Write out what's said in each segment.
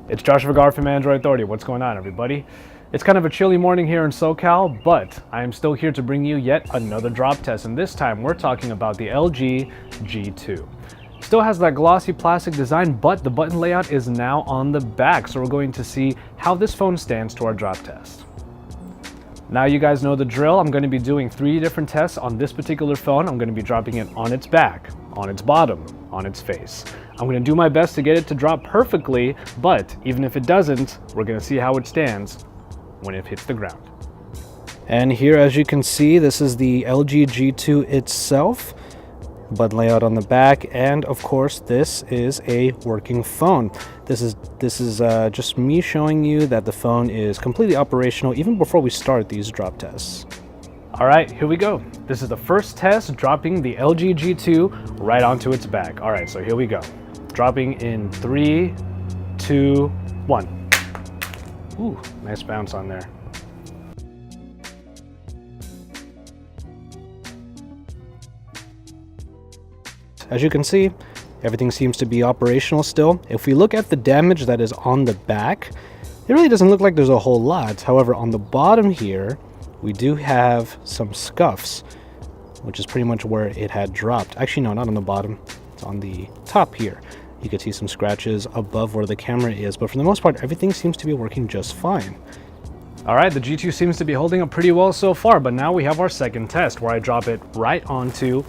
It's Josh Vergara from Android Authority. What's going on, everybody? It's kind of a chilly morning here in SoCal, but I am still here to bring you yet another drop test, and this time we're talking about the LG G2. Still has that glossy plastic design, but the button layout is now on the back, so we're going to see how this phone stands to our drop test. Now you guys know the drill. I'm going to be doing 3 different tests on this particular phone. I'm going to be dropping it on its back, on its bottom, on its face. I'm going to do my best to get it to drop perfectly, but even if it doesn't, we're going to see how it stands when it hits the ground. And here, as you can see, this is the LG G2 itself. Button layout on the back, and of course this is a working phone. This is just me showing you that the phone is completely operational even before we start these drop tests. All right, here we go. This is the first test, dropping the LG G2 right onto its back. All right, so here we go. Dropping in 3, 2, 1. Ooh, nice bounce on there. As you can see, everything seems to be operational still. If we look at the damage that is on the back, it really doesn't look like there's a whole lot. However, on the bottom here, we do have some scuffs, which is pretty much where it had dropped. Actually, no, not on the bottom. It's on the top here. You can see some scratches above where the camera is, but for the most part, everything seems to be working just fine. All right, the G2 seems to be holding up pretty well so far, but now we have our second test where I drop it right onto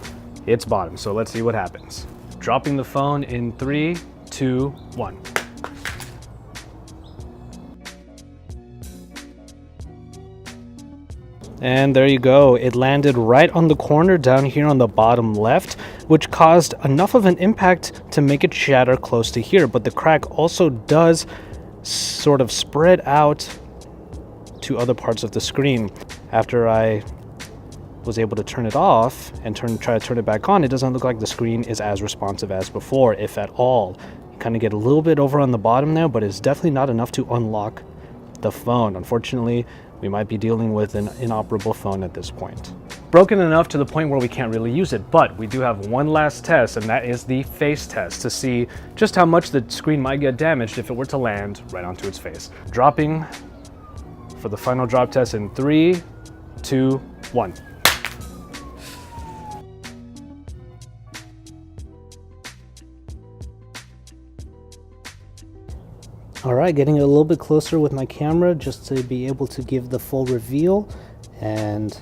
its bottom. So let's see what happens. Dropping the phone in 3, 2, 1. And there you go. It landed right on the corner down here on the bottom left, which caused enough of an impact to make it shatter close to here. But the crack also does sort of spread out to other parts of the screen. After I was able to turn it off and try to turn it back on, it doesn't look like the screen is as responsive as before, if at all. You kind of get a little bit over on the bottom there, but it's definitely not enough to unlock the phone. Unfortunately, we might be dealing with an inoperable phone at this point. Broken enough to the point where we can't really use it, but we do have one last test, and that is the face test to see just how much the screen might get damaged if it were to land right onto its face. Dropping for the final drop test in 3, 2, 1. All right, getting it a little bit closer with my camera just to be able to give the full reveal. And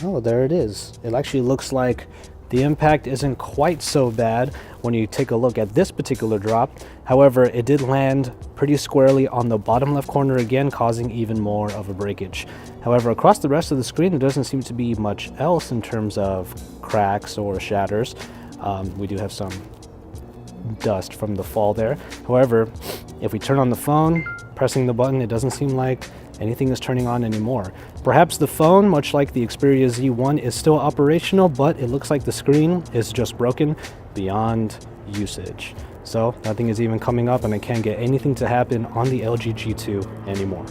oh, there it is. It actually looks like the impact isn't quite so bad when you take a look at this particular drop. However, it did land pretty squarely on the bottom left corner again, causing even more of a breakage. However, across the rest of the screen, there doesn't seem to be much else in terms of cracks or shatters. We do have some dust from the fall there. However, if we turn on the phone, pressing the button, it doesn't seem like anything is turning on anymore. Perhaps the phone, much like the Xperia Z1, is still operational, but it looks like the screen is just broken beyond usage. So nothing is even coming up, and I can't get anything to happen on the LG G2 anymore.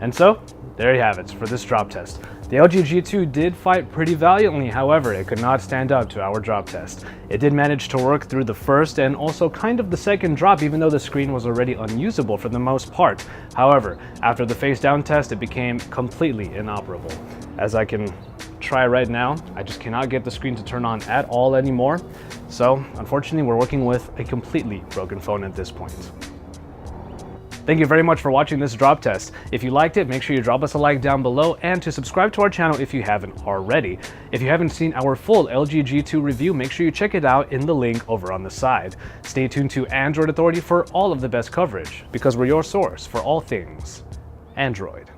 And so, there you have it for this drop test. The LG G2 did fight pretty valiantly, however, it could not stand up to our drop test. It did manage to work through the first and also kind of the second drop, even though the screen was already unusable for the most part. However, after the face down test, it became completely inoperable. As I can try right now, I just cannot get the screen to turn on at all anymore. So, unfortunately, we're working with a completely broken phone at this point. Thank you very much for watching this drop test. If you liked it, make sure you drop us a like down below and to subscribe to our channel if you haven't already. If you haven't seen our full LG G2 review, make sure you check it out in the link over on the side. Stay tuned to Android Authority for all of the best coverage, because we're your source for all things Android.